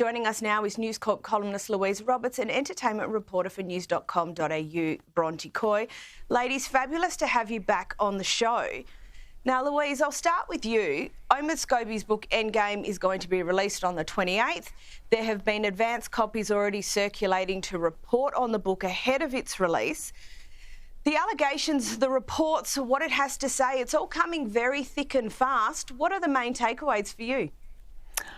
Joining us now is News Corp columnist Louise Roberts and entertainment reporter for news.com.au, Bronte Coy. Ladies, fabulous to have you back on the show. Now, Louise, I'll start with you. Omid Scobie's book Endgame is going to be released on the 28th. There have been advance copies already circulating to report on the book ahead of its release. The allegations, the reports, what it has to say, it's all coming very thick and fast. What are the main takeaways for you?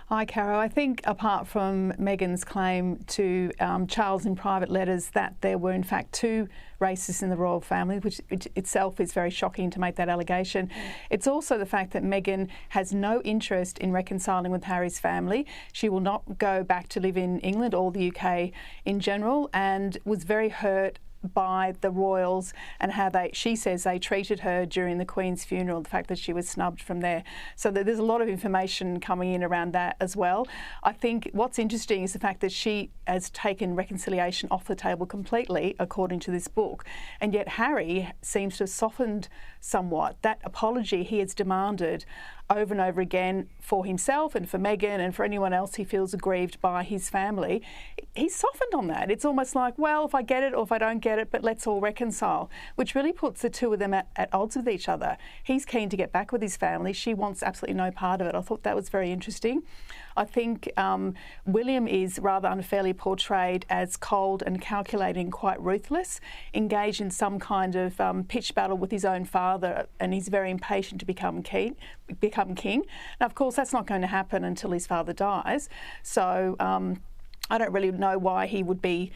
Hi, Caro. I think apart from Meghan's claim to Charles in private letters that there were in fact two racists in the royal family, which itself is very shocking to make that allegation, it's also the fact that Meghan has no interest in reconciling with Harry's family. She will not go back to live in England or the UK in general, and was very hurt by the royals and how she says they treated her during the Queen's funeral, the fact that she was snubbed from there. So there's a lot of information coming in around that as well. I think what's interesting is the fact that she has taken reconciliation off the table completely, according to this book, and yet Harry seems to have softened somewhat. That apology he has demanded over and over again for himself and for Meghan and for anyone else he feels aggrieved by his family, he's softened on that. It's almost like, well, if I get it or if I don't get it, but let's all reconcile, which really puts the two of them at odds with each other. He's keen to get back with his family. She wants absolutely no part of it. I thought that was very interesting. I think William is rather unfairly portrayed as cold and calculating, quite ruthless, engaged in some kind of pitched battle with his own father, and he's very impatient to become king. Now, of course, that's not going to happen until his father dies. So I don't really know why he would be,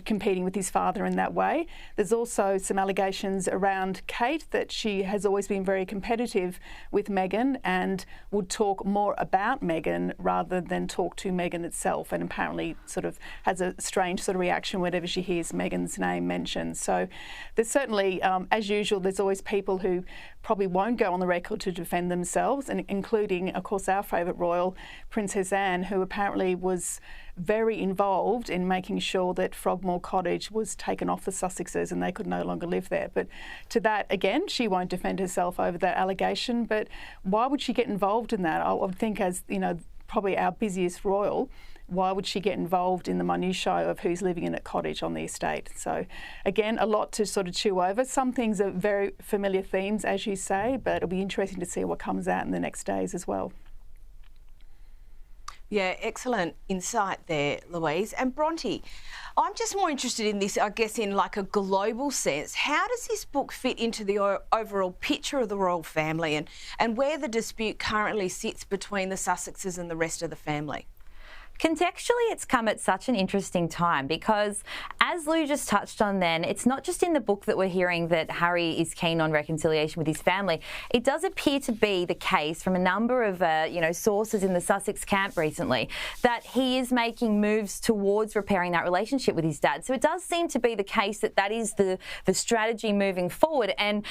competing with his father in that way. There's also some allegations around Kate that she has always been very competitive with Meghan and would talk more about Meghan rather than talk to Meghan itself, and apparently sort of has a strange sort of reaction whenever she hears Meghan's name mentioned. So there's certainly, as usual, there's always people who probably won't go on the record to defend themselves, and including, of course, our favourite royal, Princess Anne, who apparently was very involved in making sure that Frogmore Cottage was taken off the Sussexes and they could no longer live there. But to that, again, she won't defend herself over that allegation. But why would she get involved in that? I would think, as probably our busiest royal, why would she get involved in the minutiae of who's living in a cottage on the estate? So, again, a lot to sort of chew over. Some things are very familiar themes, as you say, but it'll be interesting to see what comes out in the next days as well. Yeah, excellent insight there, Louise. And Bronte, I'm just more interested in this, I guess, in like a global sense. How does this book fit into the overall picture of the royal family and where the dispute currently sits between the Sussexes and the rest of the family? Contextually, it's come at such an interesting time because, as Lou just touched on then, it's not just in the book that we're hearing that Harry is keen on reconciliation with his family. It does appear to be the case from a number of, sources in the Sussex camp recently that he is making moves towards repairing that relationship with his dad. So it does seem to be the case that that is the strategy moving forward. And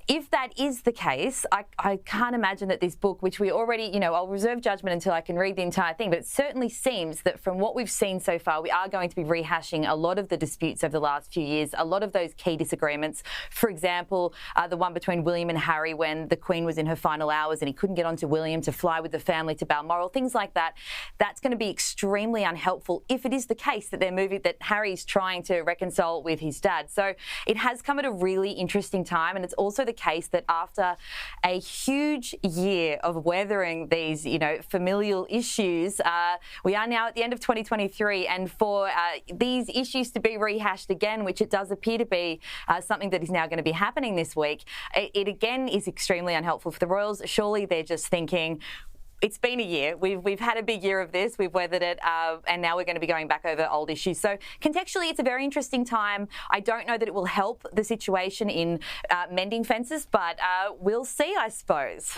if that is the case, I can't imagine that this book, which we already, I'll reserve judgment until I can read the entire thing, but it certainly seems that from what we've seen so far, we are going to be rehashing a lot of the disputes over the last few years, a lot of those key disagreements. For example, the one between William and Harry when the Queen was in her final hours and he couldn't get onto William to fly with the family to Balmoral, things like that. That's going to be extremely unhelpful if it is the case that that Harry's trying to reconcile with his dad. So it has come at a really interesting time, and it's also the case that after a huge year of weathering these, familial issues, we are now at the end of 2023, and for these issues to be rehashed again, which it does appear to be something that is now going to be happening this week, it again is extremely unhelpful for the royals. Surely they're just thinking, it's been a year. We've had a big year of this. We've weathered it, and now we're going to be going back over old issues. So contextually, it's a very interesting time. I don't know that it will help the situation in mending fences, but we'll see, I suppose.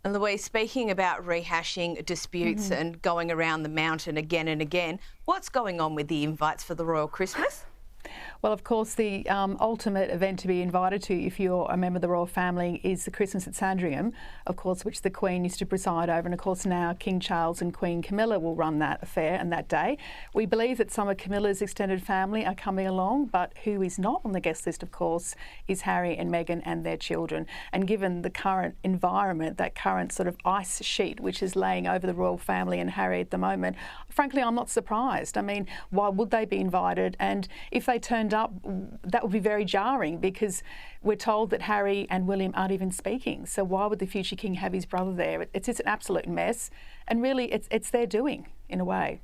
And Louise, speaking about rehashing disputes and going around the mountain again and again, what's going on with the invites for the Royal Christmas? Well, of course, the ultimate event to be invited to if you're a member of the royal family is the Christmas at Sandringham, of course, which the Queen used to preside over. And of course, now King Charles and Queen Camilla will run that affair and that day. We believe that some of Camilla's extended family are coming along, but who is not on the guest list, of course, is Harry and Meghan and their children. And given the current environment, that current sort of ice sheet which is laying over the royal family and Harry at the moment, frankly, I'm not surprised. I mean, why would they be invited? And if they turned up, that would be very jarring because we're told that Harry and William aren't even speaking. So why would the future king have his brother there? It's just an absolute mess. And really, it's their doing, in a way.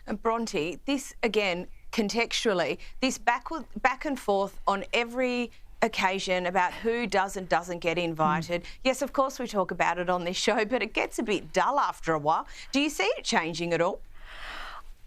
And Bronte, this, again, contextually, this back and forth on every occasion about who does and doesn't get invited. Yes, of course we talk about it on this show, but it gets a bit dull after a while. Do you see it changing at all?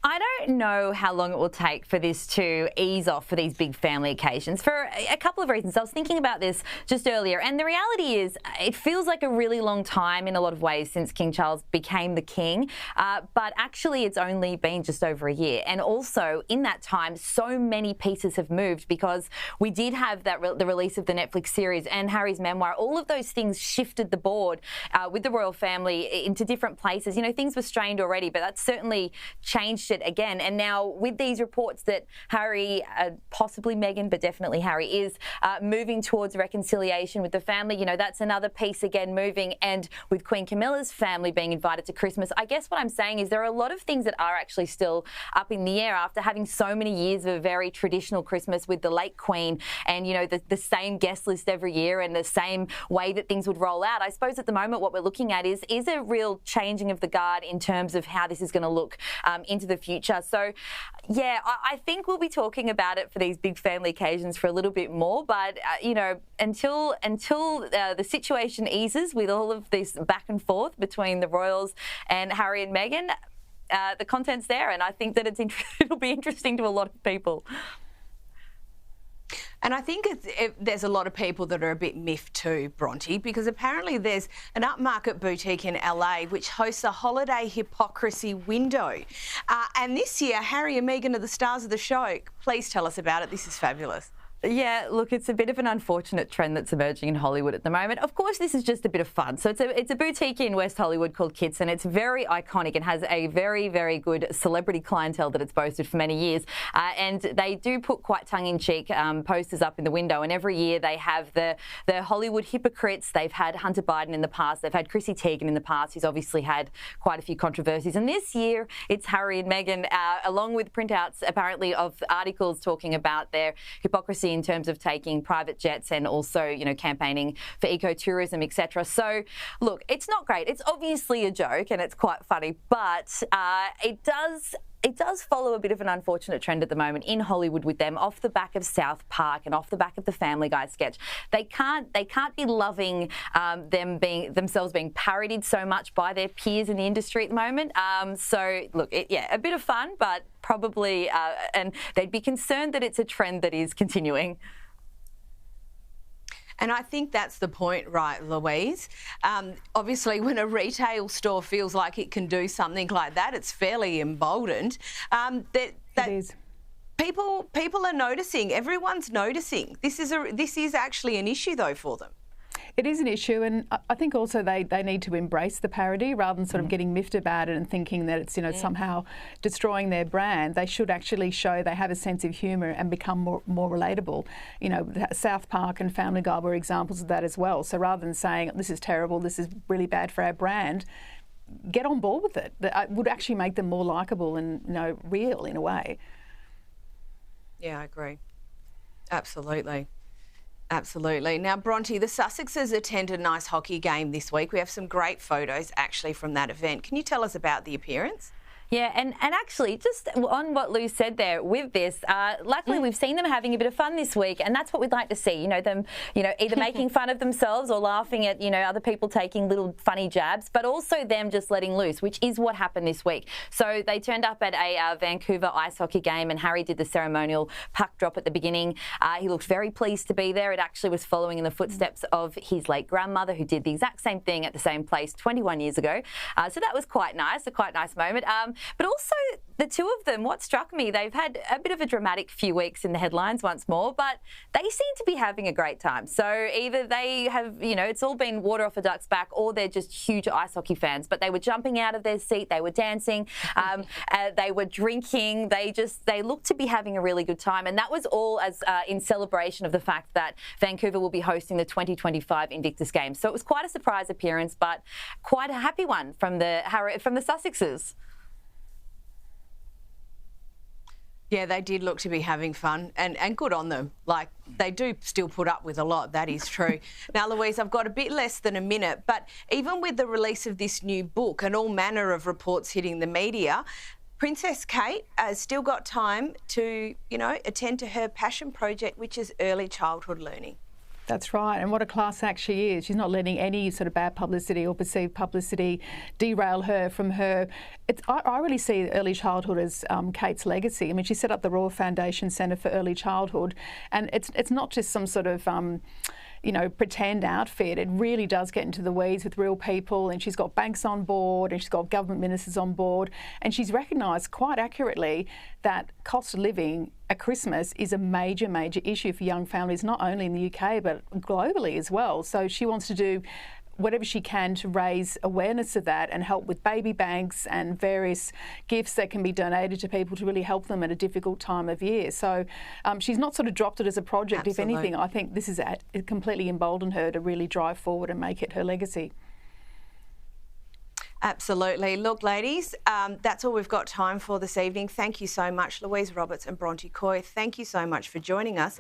I don't know how long it will take for this to ease off for these big family occasions for a couple of reasons. I was thinking about this just earlier, and the reality is it feels like a really long time in a lot of ways since King Charles became the king, but actually it's only been just over a year. And also in that time, so many pieces have moved because we did have the release of the Netflix series and Harry's memoir. All of those things shifted the board with the royal family into different places. You know, things were strained already, but that's certainly changed it again. And now with these reports that Harry, possibly Meghan, but definitely Harry is moving towards reconciliation with the family, you know, that's another piece again moving. And with Queen Camilla's family being invited to Christmas, I guess what I'm saying is there are a lot of things that are actually still up in the air after having so many years of a very traditional Christmas with the late Queen and, you know, the same guest list every year and the same way that things would roll out. I suppose at the moment what we're looking at is a real changing of the guard in terms of how this is going to look into the future. So, yeah, I think we'll be talking about it for these big family occasions for a little bit more. But, you know, until the situation eases with all of this back and forth between the royals and Harry and Meghan, the content's there. And I think that it'll be interesting to a lot of people. And I think there's a lot of people that are a bit miffed too, Bronte, because apparently there's an upmarket boutique in LA which hosts a holiday hypocrisy window. And this year, Harry and Meghan are the stars of the show. Please tell us about it. This is fabulous. Yeah, look, it's a bit of an unfortunate trend that's emerging in Hollywood at the moment. Of course, this is just a bit of fun. So it's a boutique in West Hollywood called Kits, and it's very iconic and has a very, very good celebrity clientele that it's boasted for many years. And they do put quite tongue-in-cheek posters up in the window. And every year they have the Hollywood hypocrites. They've had Hunter Biden in the past. They've had Chrissy Teigen in the past, who's obviously had quite a few controversies. And this year it's Harry and Meghan, along with printouts apparently of articles talking about their hypocrisy in terms of taking private jets and also, you know, campaigning for ecotourism, etc. So, look, it's not great. It's obviously a joke and it's quite funny, but it does follow a bit of an unfortunate trend at the moment in Hollywood with them off the back of South Park and off the back of the Family Guy sketch. They can't be loving themselves being parodied so much by their peers in the industry at the moment. So look, a bit of fun, but probably, and they'd be concerned that it's a trend that is continuing. And I think that's the point, right, Louise? Obviously, when a retail store feels like it can do something like that, it's fairly emboldened. It is. People are noticing. Everyone's noticing. This is actually an issue, though, for them. It is an issue, and I think also they need to embrace the parody rather than sort of getting miffed about it and thinking that it's, you know, somehow destroying their brand. They should actually show they have a sense of humour and become more relatable. You know, South Park and Family Guy were examples of that as well. So rather than saying this is terrible, this is really bad for our brand, get on board with it. That would actually make them more likeable and, you know, real in a way. Yeah, I agree. Absolutely. Absolutely. Now, Bronte, the Sussexes attended a nice hockey game this week. We have some great photos actually from that event. Can you tell us about the appearance? Yeah, and actually, just on what Lou said there with this, luckily we've seen them having a bit of fun this week, and that's what we'd like to see. You know, them, you know, either making fun of themselves or laughing at, you know, other people taking little funny jabs, but also them just letting loose, which is what happened this week. So they turned up at a Vancouver ice hockey game, and Harry did the ceremonial puck drop at the beginning. He looked very pleased to be there. It actually was following in the footsteps of his late grandmother, who did the exact same thing at the same place 21 years ago. So that was quite nice, a quite nice moment. But also the two of them, what struck me, they've had a bit of a dramatic few weeks in the headlines once more, but they seem to be having a great time. So either they have, it's all been water off a duck's back, or they're just huge ice hockey fans. But they were jumping out of their seat, they were dancing, they were drinking, they looked to be having a really good time. And that was all as in celebration of the fact that Vancouver will be hosting the 2025 Invictus Games. So it was quite a surprise appearance, but quite a happy one from the Sussexes. Yeah, they did look to be having fun, and good on them. Like, they do still put up with a lot, that is true. Now, Louise, I've got a bit less than a minute, but even with the release of this new book and all manner of reports hitting the media, Princess Kate has still got time to, attend to her passion project, which is early childhood learning. That's right, and what a class act she is. She's not letting any sort of bad publicity or perceived publicity derail her from her. I really see early childhood as Kate's legacy. I mean, she set up the Royal Foundation Centre for Early Childhood, and it's not just some sort of pretend outfit. It really does get into the weeds with real people, and she's got banks on board and she's got government ministers on board, and she's recognised quite accurately that cost of living at Christmas is a major, major issue for young families, not only in the UK but globally as well. So she wants to do whatever she can to raise awareness of that and help with baby banks and various gifts that can be donated to people to really help them at a difficult time of year. So she's not sort of dropped it as a project. Absolutely. If anything, I think this has completely emboldened her to really drive forward and make it her legacy. Absolutely. Look, ladies, that's all we've got time for this evening. Thank you so much, Louise Roberts and Bronte Coy. Thank you so much for joining us.